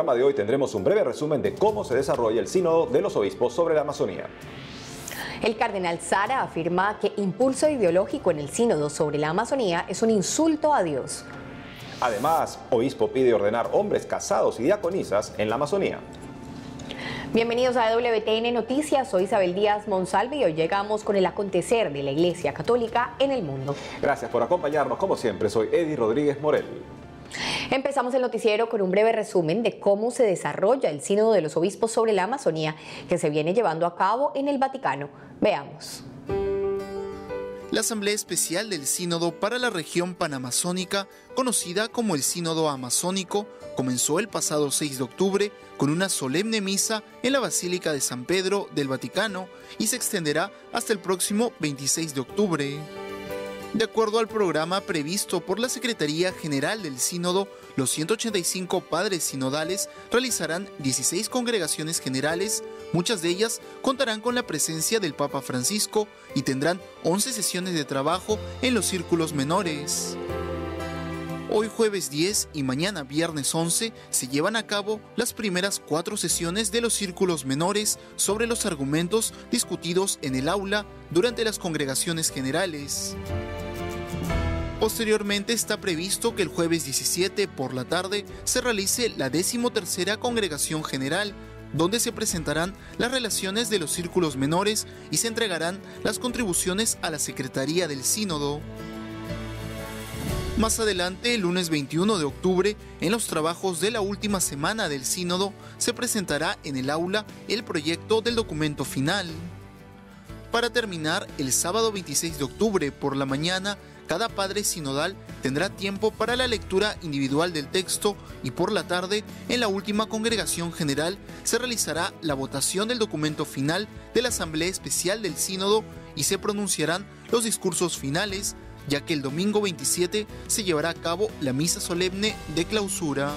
programa de hoy tendremos un breve resumen de cómo se desarrolla el Sínodo de los Obispos sobre la Amazonía. El cardenal Sara afirma que impulso ideológico en el Sínodo sobre la Amazonía es un insulto a Dios. Además, obispo pide ordenar hombres casados y diaconisas en la Amazonía. Bienvenidos a WTN Noticias, soy Isabel Díaz Monsalve y hoy llegamos con el acontecer de la Iglesia Católica en el mundo. Gracias por acompañarnos, como siempre, soy Eddie Rodríguez Morel. Empezamos el noticiero con un breve resumen de cómo se desarrolla el Sínodo de los Obispos sobre la Amazonía que se viene llevando a cabo en el Vaticano. Veamos. La Asamblea Especial del Sínodo para la región panamazónica, conocida como el Sínodo Amazónico, comenzó el pasado 6 de octubre con una solemne misa en la Basílica de San Pedro del Vaticano y se extenderá hasta el próximo 26 de octubre. De acuerdo al programa previsto por la Secretaría General del Sínodo, los 185 padres sinodales realizarán 16 congregaciones generales, muchas de ellas contarán con la presencia del Papa Francisco y tendrán 11 sesiones de trabajo en los círculos menores. Hoy jueves 10 y mañana viernes 11 se llevan a cabo las primeras 4 sesiones de los círculos menores sobre los argumentos discutidos en el aula durante las congregaciones generales. Posteriormente está previsto que el jueves 17 por la tarde se realice la 13ª Congregación General, donde se presentarán las relaciones de los círculos menores y se entregarán las contribuciones a la Secretaría del Sínodo. Más adelante, el lunes 21 de octubre, en los trabajos de la última semana del Sínodo, se presentará en el aula el proyecto del documento final. Para terminar, el sábado 26 de octubre por la mañana, cada padre sinodal tendrá tiempo para la lectura individual del texto y por la tarde, en la última congregación general, se realizará la votación del documento final de la Asamblea Especial del Sínodo y se pronunciarán los discursos finales, ya que el domingo 27 se llevará a cabo la misa solemne de clausura.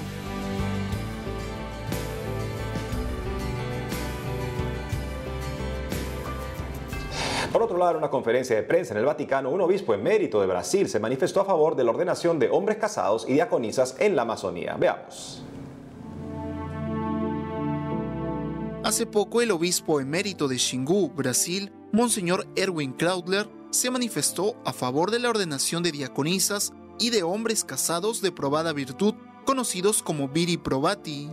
Por otro lado, en una conferencia de prensa en el Vaticano, un obispo emérito de Brasil se manifestó a favor de la ordenación de hombres casados y diaconisas en la Amazonía. Veamos. Hace poco, el obispo emérito de Xingu, Brasil, Monseñor Erwin Krautler, se manifestó a favor de la ordenación de diaconisas y de hombres casados de probada virtud, conocidos como viri probati.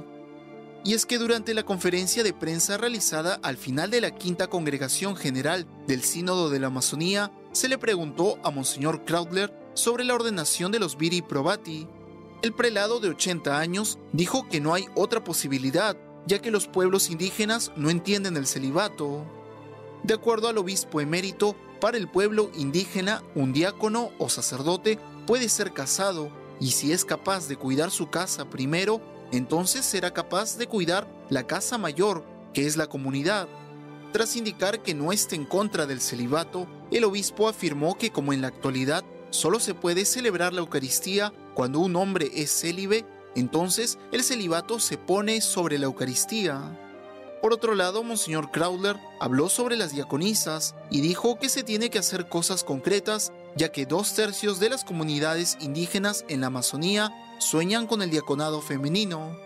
Y es que durante la conferencia de prensa realizada al final de la 5ª Congregación General del Sínodo de la Amazonía, se le preguntó a Monseñor Krautler sobre la ordenación de los viri probati. El prelado de 80 años dijo que no hay otra posibilidad, ya que los pueblos indígenas no entienden el celibato. De acuerdo al obispo emérito, para el pueblo indígena, un diácono o sacerdote puede ser casado, y si es capaz de cuidar su casa primero, entonces será capaz de cuidar la casa mayor, que es la comunidad. Tras indicar que no está en contra del celibato, el obispo afirmó que como en la actualidad solo se puede celebrar la Eucaristía cuando un hombre es célibe, entonces el celibato se pone sobre la Eucaristía. Por otro lado, Monseñor Krautler habló sobre las diaconisas y dijo que se tiene que hacer cosas concretas, ya que 2/3 de las comunidades indígenas en la Amazonía sueñan con el diaconado femenino.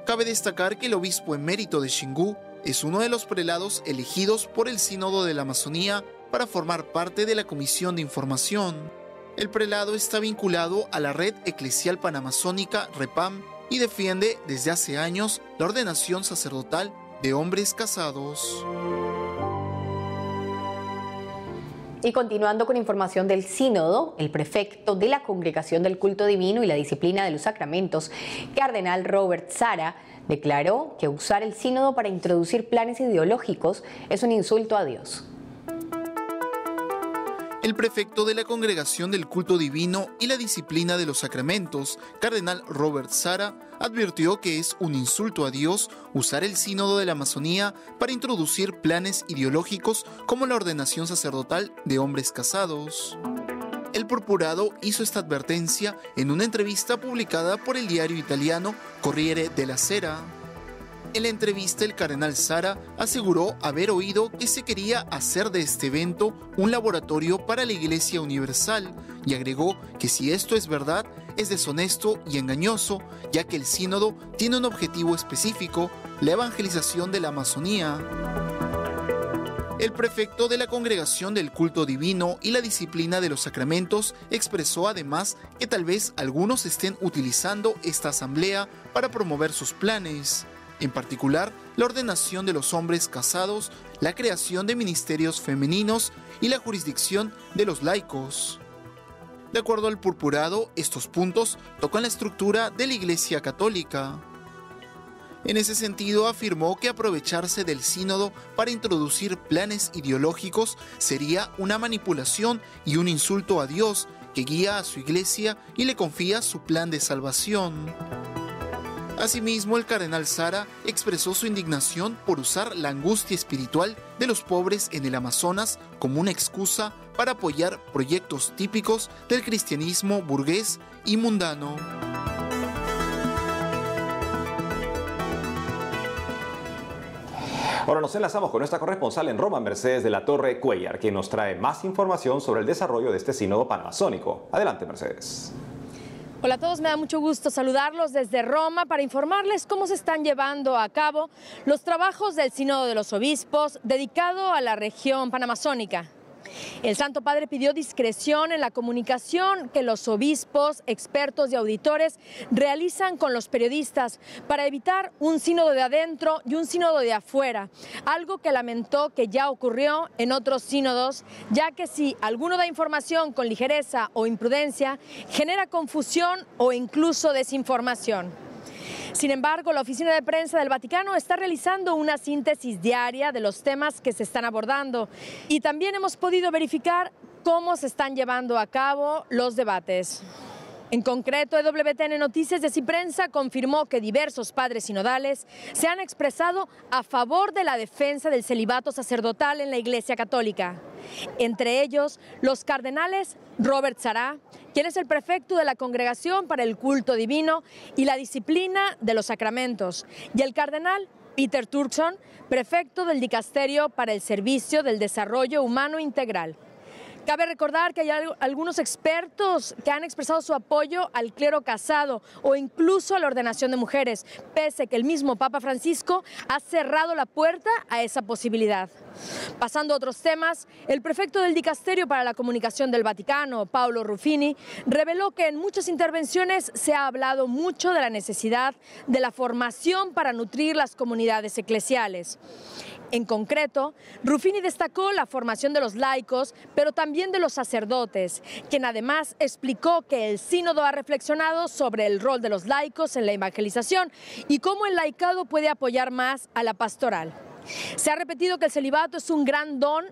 Cabe destacar que el obispo emérito de Xingu es uno de los prelados elegidos por el Sínodo de la Amazonía para formar parte de la Comisión de Información. El prelado está vinculado a la Red Eclesial Panamazónica, REPAM, y defiende desde hace años la ordenación sacerdotal de hombres casados. Y continuando con información del Sínodo, el prefecto de la Congregación del Culto Divino y la Disciplina de los Sacramentos, cardenal Robert Sara, declaró que usar el Sínodo para introducir planes ideológicos es un insulto a Dios. El prefecto de la Congregación del Culto Divino y la Disciplina de los Sacramentos, cardenal Robert Sara, advirtió que es un insulto a Dios usar el Sínodo de la Amazonía para introducir planes ideológicos como la ordenación sacerdotal de hombres casados. El purpurado hizo esta advertencia en una entrevista publicada por el diario italiano Corriere della Sera. En la entrevista, el cardenal Sara aseguró haber oído que se quería hacer de este evento un laboratorio para la Iglesia Universal y agregó que si esto es verdad, es deshonesto y engañoso, ya que el sínodo tiene un objetivo específico, la evangelización de la Amazonía. El prefecto de la Congregación del Culto Divino y la Disciplina de los Sacramentos expresó además que tal vez algunos estén utilizando esta asamblea para promover sus planes. En particular, la ordenación de los hombres casados, la creación de ministerios femeninos y la jurisdicción de los laicos. De acuerdo al purpurado, estos puntos tocan la estructura de la Iglesia Católica. En ese sentido, afirmó que aprovecharse del sínodo para introducir planes ideológicos sería una manipulación y un insulto a Dios, que guía a su Iglesia y le confía su plan de salvación. Asimismo, el cardenal Sara expresó su indignación por usar la angustia espiritual de los pobres en el Amazonas como una excusa para apoyar proyectos típicos del cristianismo burgués y mundano. Ahora nos enlazamos con nuestra corresponsal en Roma, Mercedes de la Torre Cuellar, quien nos trae más información sobre el desarrollo de este sínodo panamazónico. Adelante, Mercedes. Hola a todos, me da mucho gusto saludarlos desde Roma para informarles cómo se están llevando a cabo los trabajos del Sínodo de los Obispos dedicado a la región panamazónica. El Santo Padre pidió discreción en la comunicación que los obispos, expertos y auditores realizan con los periodistas para evitar un sínodo de adentro y un sínodo de afuera, algo que lamentó que ya ocurrió en otros sínodos, ya que si alguno da información con ligereza o imprudencia, genera confusión o incluso desinformación. Sin embargo, la Oficina de Prensa del Vaticano está realizando una síntesis diaria de los temas que se están abordando y también hemos podido verificar cómo se están llevando a cabo los debates. En concreto, EWTN Noticias de Ciprensa confirmó que diversos padres sinodales se han expresado a favor de la defensa del celibato sacerdotal en la Iglesia Católica. Entre ellos, los cardenales Robert Sará, quien es el prefecto de la Congregación para el Culto Divino y la Disciplina de los Sacramentos, y el cardenal Peter Turkson, prefecto del Dicasterio para el Servicio del Desarrollo Humano Integral. Cabe recordar que hay algunos expertos que han expresado su apoyo al clero casado o incluso a la ordenación de mujeres, pese a que el mismo Papa Francisco ha cerrado la puerta a esa posibilidad. Pasando a otros temas, el prefecto del Dicasterio para la Comunicación del Vaticano, Paolo Ruffini, reveló que en muchas intervenciones se ha hablado mucho de la necesidad de la formación para nutrir las comunidades eclesiales. En concreto, Ruffini destacó la formación de los laicos, pero también de los sacerdotes, quien además explicó que el sínodo ha reflexionado sobre el rol de los laicos en la evangelización y cómo el laicado puede apoyar más a la pastoral. Se ha repetido que el celibato es un gran don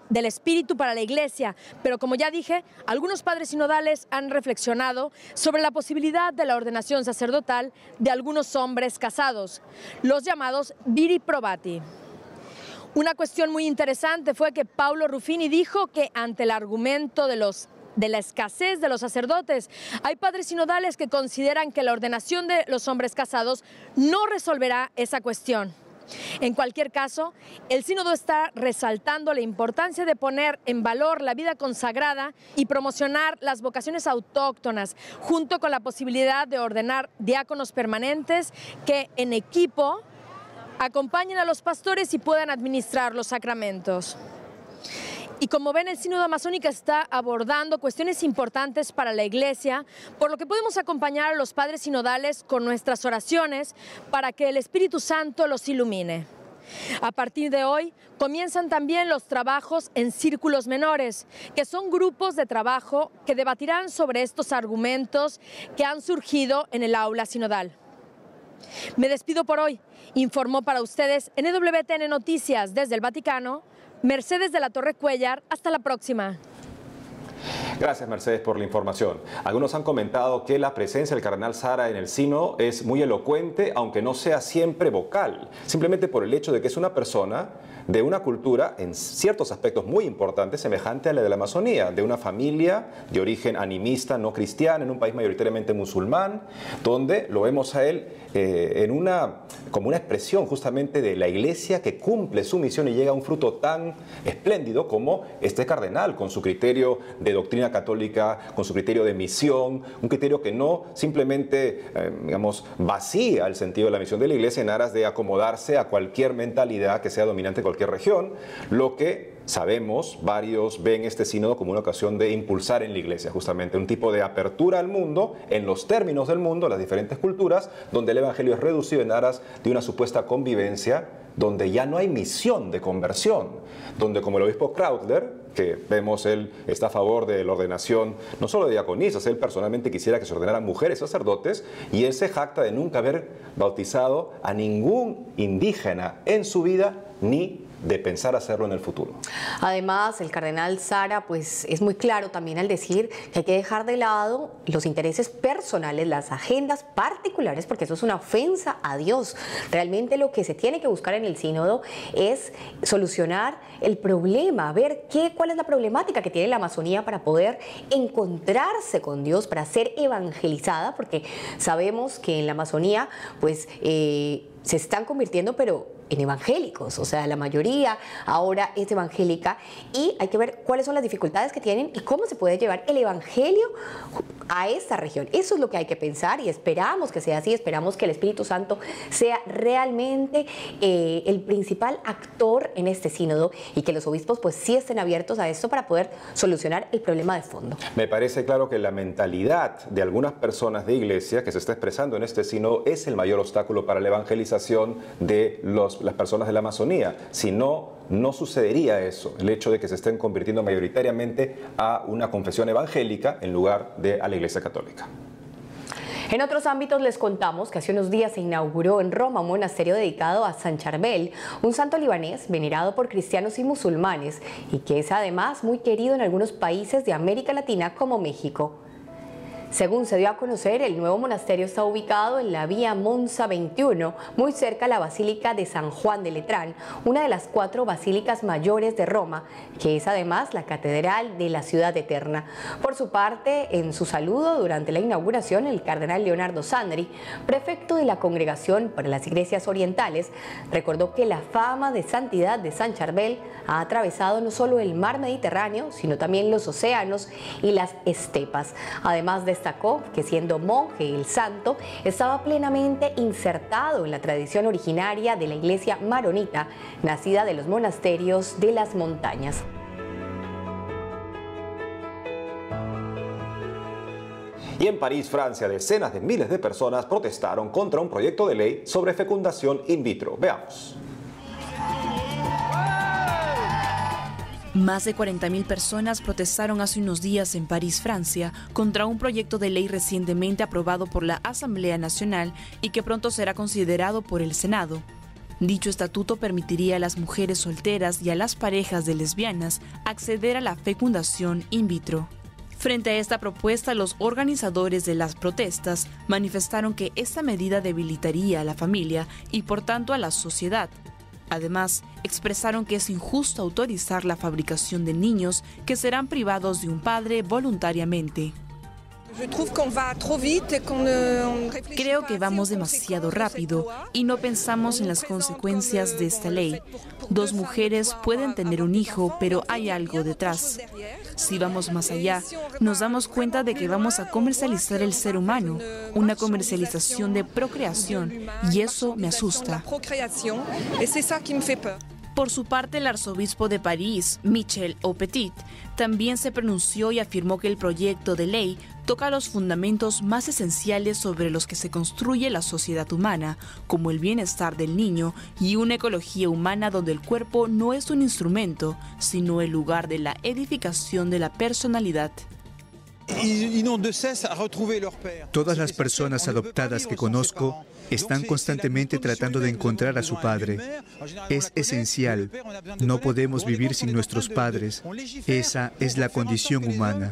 del Espíritu para la Iglesia, pero como ya dije, algunos padres sinodales han reflexionado sobre la posibilidad de la ordenación sacerdotal de algunos hombres casados, los llamados viri probati. Una cuestión muy interesante fue que Paolo Ruffini dijo que ante el argumento de la escasez de los sacerdotes, hay padres sinodales que consideran que la ordenación de los hombres casados no resolverá esa cuestión. En cualquier caso, el sínodo está resaltando la importancia de poner en valor la vida consagrada y promocionar las vocaciones autóctonas, junto con la posibilidad de ordenar diáconos permanentes que en equipo acompañen a los pastores y puedan administrar los sacramentos. Y como ven, el Sínodo Amazónico está abordando cuestiones importantes para la Iglesia, por lo que podemos acompañar a los padres sinodales con nuestras oraciones para que el Espíritu Santo los ilumine. A partir de hoy comienzan también los trabajos en círculos menores, que son grupos de trabajo que debatirán sobre estos argumentos que han surgido en el aula sinodal. Me despido por hoy. Informó para ustedes en EWTN Noticias desde el Vaticano, Mercedes de la Torre Cuellar. Hasta la próxima. Gracias, Mercedes, por la información. Algunos han comentado que la presencia del cardenal Sara en el sínodo es muy elocuente, aunque no sea siempre vocal, simplemente por el hecho de que es una persona de una cultura, en ciertos aspectos muy importantes, semejante a la de la Amazonía, de una familia de origen animista, no cristiana, en un país mayoritariamente musulmán, donde lo vemos a él como una expresión justamente de la Iglesia que cumple su misión y llega a un fruto tan espléndido como este cardenal, con su criterio de doctrina católica, con su criterio de misión, un criterio que no simplemente, vacía el sentido de la misión de la Iglesia en aras de acomodarse a cualquier mentalidad que sea dominante en cualquier región, lo que sabemos, varios ven este sínodo como una ocasión de impulsar en la Iglesia, justamente un tipo de apertura al mundo, en los términos del mundo, las diferentes culturas, donde el Evangelio es reducido en aras de una supuesta convivencia, donde ya no hay misión de conversión, donde como el obispo Krautler, que vemos él está a favor de la ordenación no solo de diaconisas, él personalmente quisiera que se ordenaran mujeres sacerdotes, y él se jacta de nunca haber bautizado a ningún indígena en su vida, ni de pensar hacerlo en el futuro. Además, el cardenal Sara pues es muy claro también al decir que hay que dejar de lado los intereses personales, las agendas particulares, porque eso es una ofensa a Dios. Realmente lo que se tiene que buscar en el sínodo es solucionar el problema, ver cuál es la problemática que tiene la Amazonía para poder encontrarse con Dios, para ser evangelizada, porque sabemos que en la Amazonía pues se están convirtiendo, pero en evangélicos, o sea, la mayoría ahora es evangélica, y hay que ver cuáles son las dificultades que tienen y cómo se puede llevar el evangelio a esta región. Eso es lo que hay que pensar, y esperamos que sea así, esperamos que el Espíritu Santo sea realmente el principal actor en este sínodo, y que los obispos pues sí estén abiertos a esto para poder solucionar el problema de fondo. Me parece claro que la mentalidad de algunas personas de iglesia que se está expresando en este sínodo es el mayor obstáculo para la evangelización de las personas de la Amazonía. Si no, no sucedería eso, el hecho de que se estén convirtiendo mayoritariamente a una confesión evangélica en lugar de a la Iglesia Católica. En otros ámbitos les contamos que hace unos días se inauguró en Roma un monasterio dedicado a San Charbel, un santo libanés venerado por cristianos y musulmanes, y que es además muy querido en algunos países de América Latina como México. Según se dio a conocer, el nuevo monasterio está ubicado en la vía Monza 21, muy cerca a la Basílica de San Juan de Letrán, una de las 4 basílicas mayores de Roma, que es además la catedral de la ciudad eterna. Por su parte, en su saludo durante la inauguración, el cardenal Leonardo Sandri, prefecto de la Congregación para las Iglesias Orientales, recordó que la fama de santidad de San Charbel ha atravesado no solo el mar Mediterráneo, sino también los océanos y las estepas. Además, destacó que siendo monje el santo estaba plenamente insertado en la tradición originaria de la iglesia maronita, nacida de los monasterios de las montañas. Y en París, Francia, decenas de miles de personas protestaron contra un proyecto de ley sobre fecundación in vitro. Veamos. Más de 40.000 personas protestaron hace unos días en París, Francia, contra un proyecto de ley recientemente aprobado por la Asamblea Nacional y que pronto será considerado por el Senado. Dicho estatuto permitiría a las mujeres solteras y a las parejas de lesbianas acceder a la fecundación in vitro. Frente a esta propuesta, los organizadores de las protestas manifestaron que esta medida debilitaría a la familia y por tanto a la sociedad. Además, expresaron que es injusto autorizar la fabricación de niños que serán privados de un padre voluntariamente. Creo que vamos demasiado rápido y no pensamos en las consecuencias de esta ley. 2 mujeres pueden tener un hijo, pero hay algo detrás. Si vamos más allá, nos damos cuenta de que vamos a comercializar el ser humano, una comercialización de procreación, y eso me asusta. Por su parte, el arzobispo de París, Michel Aupetit, también se pronunció y afirmó que el proyecto de ley toca los fundamentos más esenciales sobre los que se construye la sociedad humana, como el bienestar del niño y una ecología humana donde el cuerpo no es un instrumento, sino el lugar de la edificación de la personalidad. Todas las personas adoptadas que conozco Están constantemente tratando de encontrar a su padre. Es esencial. No podemos vivir sin nuestros padres. Esa es la condición humana.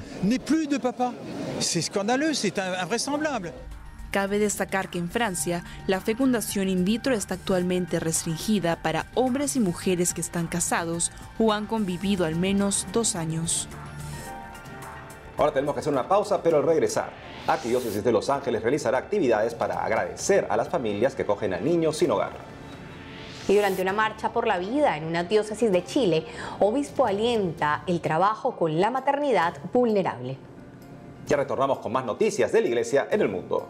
Cabe destacar que en Francia, la fecundación in vitro está actualmente restringida para hombres y mujeres que están casados o han convivido al menos 2 años. Ahora tenemos que hacer una pausa, pero al regresar, Arquidiócesis de Los Ángeles realizará actividades para agradecer a las familias que acogen a niños sin hogar. Y durante una marcha por la vida en una diócesis de Chile, obispo alienta el trabajo con la maternidad vulnerable. Ya retornamos con más noticias de la Iglesia en el mundo.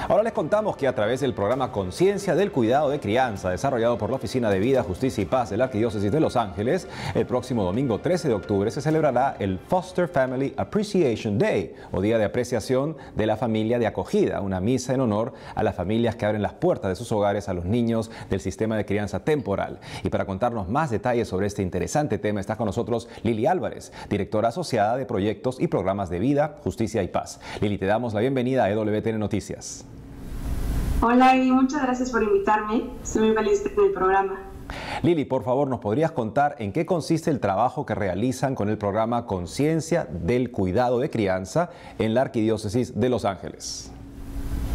Ahora les contamos que a través del programa Conciencia del Cuidado de Crianza, desarrollado por la Oficina de Vida, Justicia y Paz de la Arquidiócesis de Los Ángeles, el próximo domingo 13 de octubre se celebrará el Foster Family Appreciation Day, o Día de Apreciación de la Familia de Acogida, una misa en honor a las familias que abren las puertas de sus hogares a los niños del sistema de crianza temporal. Y para contarnos más detalles sobre este interesante tema está con nosotros Lili Álvarez, directora asociada de Proyectos y Programas de Vida, Justicia y Paz. Lili, te damos la bienvenida a EWTN Noticias. Hola y muchas gracias por invitarme. Estoy muy feliz de estar en el programa. Lili, por favor, ¿nos podrías contar en qué consiste el trabajo que realizan con el programa Conciencia del Cuidado de Crianza en la Arquidiócesis de Los Ángeles?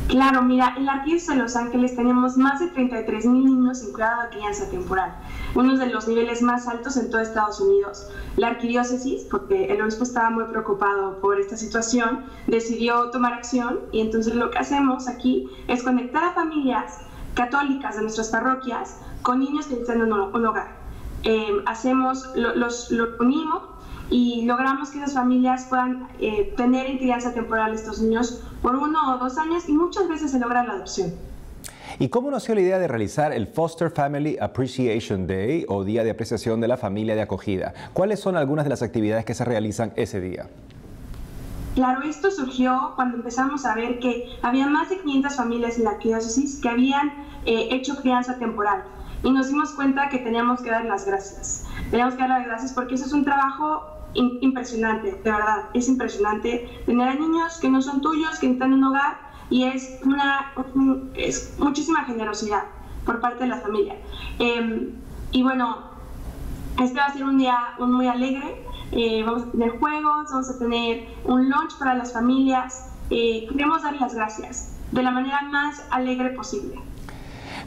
Claro, mira, en la Arquidiócesis de Los Ángeles tenemos más de 33,000 niños en cuidado de crianza temporal, uno de los niveles más altos en todo Estados Unidos. La Arquidiócesis, porque el obispo estaba muy preocupado por esta situación, decidió tomar acción y entonces lo que hacemos aquí es conectar a familias católicas de nuestras parroquias con niños que están en un hogar. Los unimos y logramos que esas familias puedan tener en crianza temporal a estos niños por 1 o 2 años y muchas veces se logra la adopción. ¿Y cómo nació la idea de realizar el Foster Family Appreciation Day o Día de Apreciación de la Familia de Acogida? ¿Cuáles son algunas de las actividades que se realizan ese día? Claro, esto surgió cuando empezamos a ver que había más de 500 familias en la arquidiócesis que habían hecho crianza temporal y nos dimos cuenta que teníamos que dar las gracias. Teníamos que dar las gracias porque eso es un trabajo impresionante, de verdad, es impresionante tener a niños que no son tuyos, que están en un hogar y es muchísima generosidad por parte de la familia. Y bueno, este va a ser un día muy alegre, vamos a tener juegos, vamos a tener un lunch para las familias, queremos dar las gracias de la manera más alegre posible.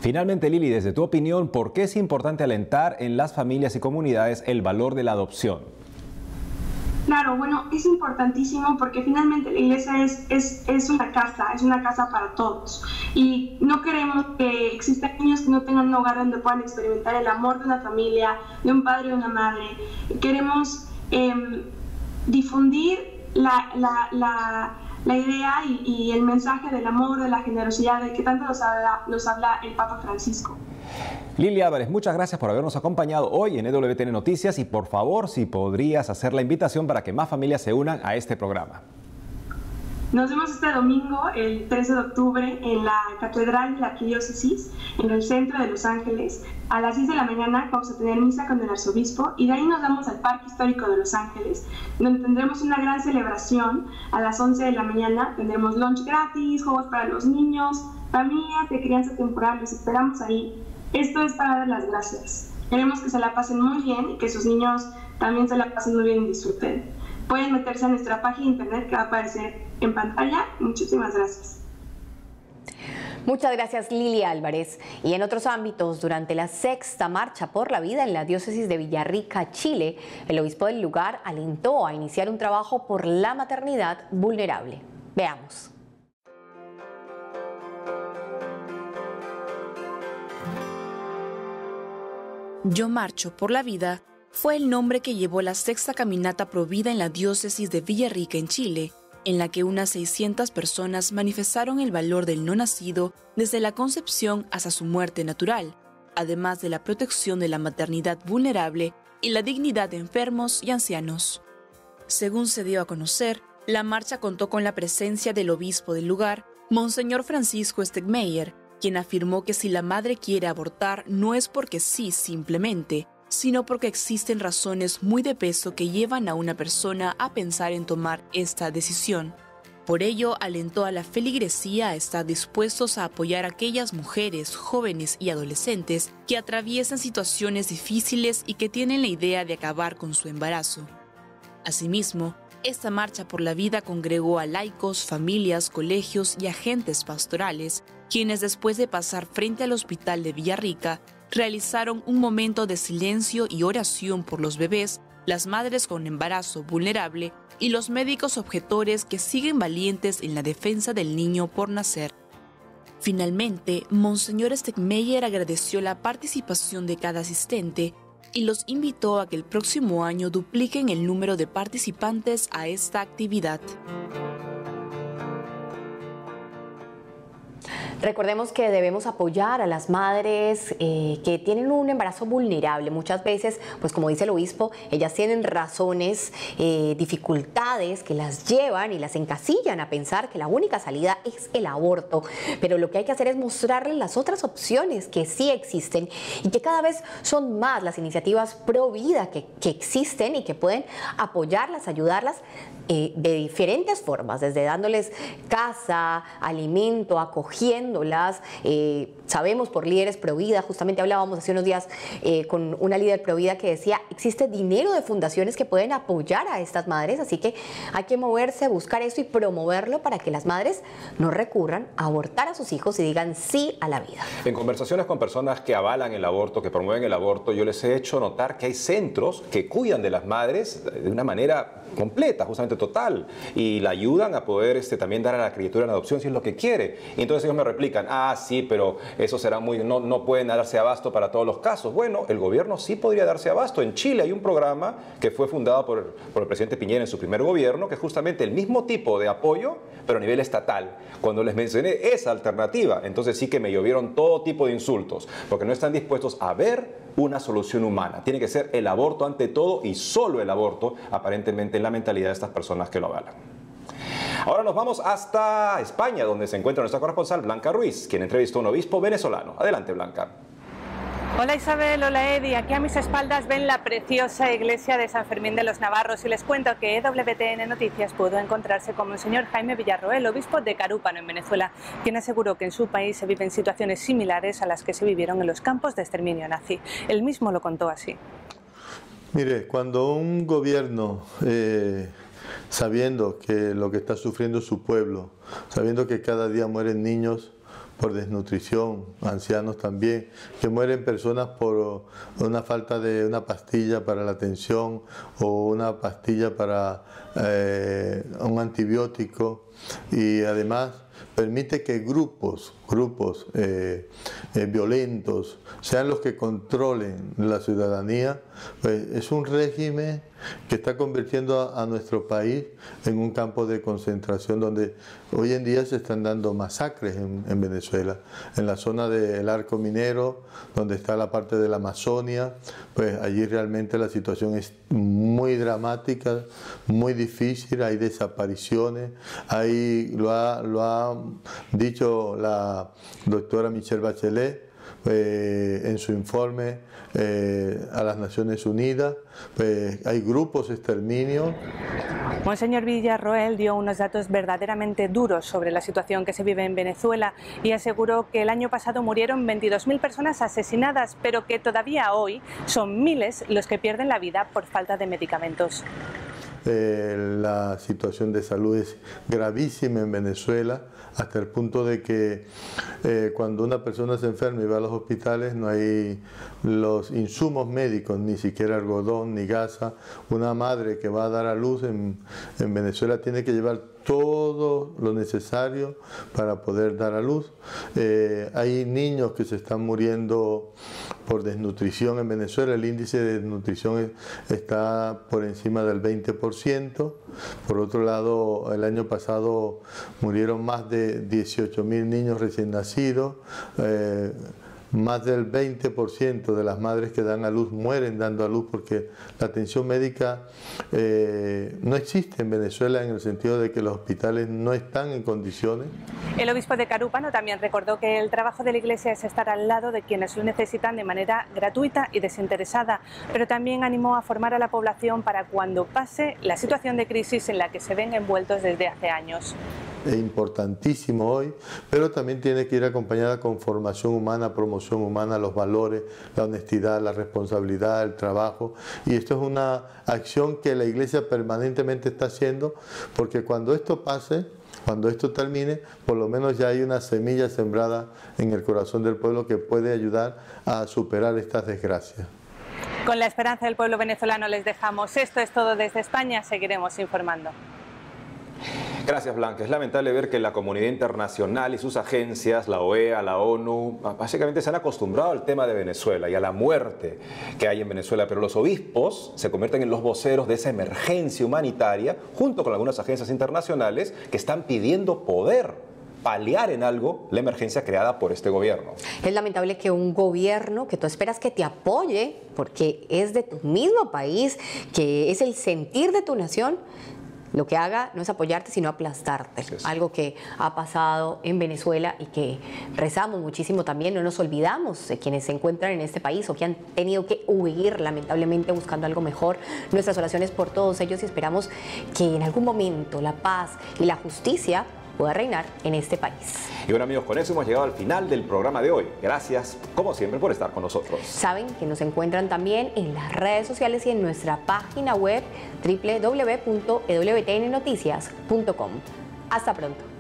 Finalmente, Lili, desde tu opinión, ¿por qué es importante alentar en las familias y comunidades el valor de la adopción? Claro, bueno, es importantísimo porque finalmente la iglesia es una casa para todos y no queremos que existan niños que no tengan un hogar donde puedan experimentar el amor de una familia, de un padre o una madre. Queremos difundir la idea y el mensaje del amor, de la generosidad, de que tanto nos habla el Papa Francisco. Lili Álvarez, muchas gracias por habernos acompañado hoy en EWTN Noticias y por favor, si podrías hacer la invitación para que más familias se unan a este programa. Nos vemos este domingo, el 13 de octubre, en la Catedral de la Arquidiócesis, en el centro de Los Ángeles. A las 10 de la mañana vamos a tener misa con el arzobispo y de ahí nos vamos al Parque Histórico de Los Ángeles, donde tendremos una gran celebración. A las 11 de la mañana tendremos lunch gratis, juegos para los niños, familias de crianza temporal, los esperamos ahí. Esto es para dar las gracias. Queremos que se la pasen muy bien y que sus niños también se la pasen muy bien y disfruten. Pueden meterse a nuestra página de internet que va a aparecer en pantalla. Muchísimas gracias. Muchas gracias, Lili Álvarez. Y en otros ámbitos, durante la 6ª Marcha por la Vida en la diócesis de Villarrica, Chile, el obispo del lugar alentó a iniciar un trabajo por la maternidad vulnerable. Veamos. Yo Marcho por la Vida fue el nombre que llevó la 6ª Caminata Pro Vida en la diócesis de Villarrica, en Chile, en la que unas 600 personas manifestaron el valor del no nacido desde la concepción hasta su muerte natural, además de la protección de la maternidad vulnerable y la dignidad de enfermos y ancianos. Según se dio a conocer, la marcha contó con la presencia del obispo del lugar, Monseñor Francisco Stegmeyer, quien afirmó que si la madre quiere abortar no es porque sí simplemente, sino porque existen razones muy de peso que llevan a una persona a pensar en tomar esta decisión. Por ello, alentó a la feligresía a estar dispuestos a apoyar a aquellas mujeres, jóvenes y adolescentes que atraviesan situaciones difíciles y que tienen la idea de acabar con su embarazo. Asimismo, esta marcha por la vida congregó a laicos, familias, colegios y agentes pastorales, quienes después de pasar frente al hospital de Villarrica, realizaron un momento de silencio y oración por los bebés, las madres con embarazo vulnerable y los médicos objetores que siguen valientes en la defensa del niño por nacer. Finalmente, Monseñor Stegmeyer agradeció la participación de cada asistente y los invitó a que el próximo año dupliquen el número de participantes a esta actividad. Recordemos que debemos apoyar a las madres que tienen un embarazo vulnerable. Muchas veces, pues como dice el obispo, ellas tienen razones, dificultades que las llevan y las encasillan a pensar que la única salida es el aborto. Pero lo que hay que hacer es mostrarles las otras opciones que sí existen y que cada vez son más las iniciativas pro vida que existen y que pueden apoyarlas, ayudarlas de diferentes formas, desde dándoles casa, alimento, acogiéndolas. Sabemos por líderes pro vida, justamente hablábamos hace unos días con una líder pro vida que decía, existe dinero de fundaciones que pueden apoyar a estas madres, así que hay que moverse, buscar eso y promoverlo para que las madres no recurran a abortar a sus hijos y digan sí a la vida. En conversaciones con personas que avalan el aborto, que promueven el aborto, yo les he hecho notar que hay centros que cuidan de las madres de una manera completa, justamente total, y la ayudan a poder también dar a la criatura en adopción si es lo que quiere. Y entonces ellos me replican, sí, pero eso será no pueden darse abasto para todos los casos. Bueno, el gobierno sí podría darse abasto. En Chile hay un programa que fue fundado por el presidente Piñera en su primer gobierno, que es justamente el mismo tipo de apoyo, pero a nivel estatal. Cuando les mencioné esa alternativa, entonces sí que me llovieron todo tipo de insultos, porque no están dispuestos a ver una solución humana. Tiene que ser el aborto ante todo y solo el aborto, aparentemente en la mentalidad de estas personas que lo avalan. Ahora nos vamos hasta España, donde se encuentra nuestra corresponsal Blanca Ruiz, quien entrevistó a un obispo venezolano. Adelante, Blanca. Hola Isabel, hola Eddie. Aquí a mis espaldas ven la preciosa iglesia de San Fermín de los Navarros y les cuento que EWTN Noticias pudo encontrarse con Monseñor Jaime Villarroel, obispo de Carúpano en Venezuela, quien aseguró que en su país se viven situaciones similares a las que se vivieron en los campos de exterminio nazi. Él mismo lo contó así. Mire, cuando un gobierno, sabiendo que lo que está sufriendo su pueblo, sabiendo que cada día mueren niños por desnutrición, ancianos también, que mueren personas por una falta de una pastilla para la tensión o una pastilla para un antibiótico, y además permite que grupos violentos sean los que controlen la ciudadanía, pues es un régimen que está convirtiendo a nuestro país en un campo de concentración donde hoy en día se están dando masacres en Venezuela. En la zona del Arco Minero, donde está la parte de la Amazonia, pues allí realmente la situación es muy dramática, muy difícil, hay desapariciones, lo ha dicho la doctora Michelle Bachelet en su informe a las Naciones Unidas, pues hay grupos de exterminio. Monseñor Villarroel dio unos datos verdaderamente duros sobre la situación que se vive en Venezuela y aseguró que el año pasado murieron 22.000 personas asesinadas, pero que todavía hoy son miles los que pierden la vida por falta de medicamentos. La situación de salud es gravísima en Venezuela, hasta el punto de que cuando una persona se enferma y va a los hospitales no hay los insumos médicos, ni siquiera algodón ni gasa. Una madre que va a dar a luz en Venezuela tiene que llevar todo lo necesario para poder dar a luz. Hay niños que se están muriendo por desnutrición en Venezuela. El índice de desnutrición está por encima del 20%. Por otro lado, el año pasado murieron más de 18.000 niños recién nacidos. Más del 20% de las madres que dan a luz mueren dando a luz porque la atención médica no existe en Venezuela, en el sentido de que los hospitales no están en condiciones. El obispo de Carúpano también recordó que el trabajo de la Iglesia es estar al lado de quienes lo necesitan de manera gratuita y desinteresada, pero también animó a formar a la población para cuando pase la situación de crisis en la que se ven envueltos desde hace años. Es importantísimo hoy, pero también tiene que ir acompañada con formación humana, promoción humana, los valores, la honestidad, la responsabilidad, el trabajo. Y esto es una acción que la Iglesia permanentemente está haciendo, porque cuando esto pase, cuando esto termine, por lo menos ya hay una semilla sembrada en el corazón del pueblo que puede ayudar a superar estas desgracias. Con la esperanza del pueblo venezolano les dejamos. Esto es todo desde España, seguiremos informando. Gracias, Blanca. Es lamentable ver que la comunidad internacional y sus agencias, la OEA, la ONU, básicamente se han acostumbrado al tema de Venezuela y a la muerte que hay en Venezuela, pero los obispos se convierten en los voceros de esa emergencia humanitaria, junto con algunas agencias internacionales que están pidiendo poder paliar en algo la emergencia creada por este gobierno. Es lamentable que un gobierno que tú esperas que te apoye, porque es de tu mismo país, que es el sentir de tu nación, lo que haga no es apoyarte, sino aplastarte. Sí. Algo que ha pasado en Venezuela y que rezamos muchísimo también. No nos olvidamos de quienes se encuentran en este país o que han tenido que huir, lamentablemente, buscando algo mejor. Nuestras oraciones por todos ellos y esperamos que en algún momento la paz y la justicia pueda reinar en este país. Y bueno, amigos, con eso hemos llegado al final del programa de hoy. Gracias, como siempre, por estar con nosotros. Saben que nos encuentran también en las redes sociales y en nuestra página web www.ewtnnoticias.com. Hasta pronto.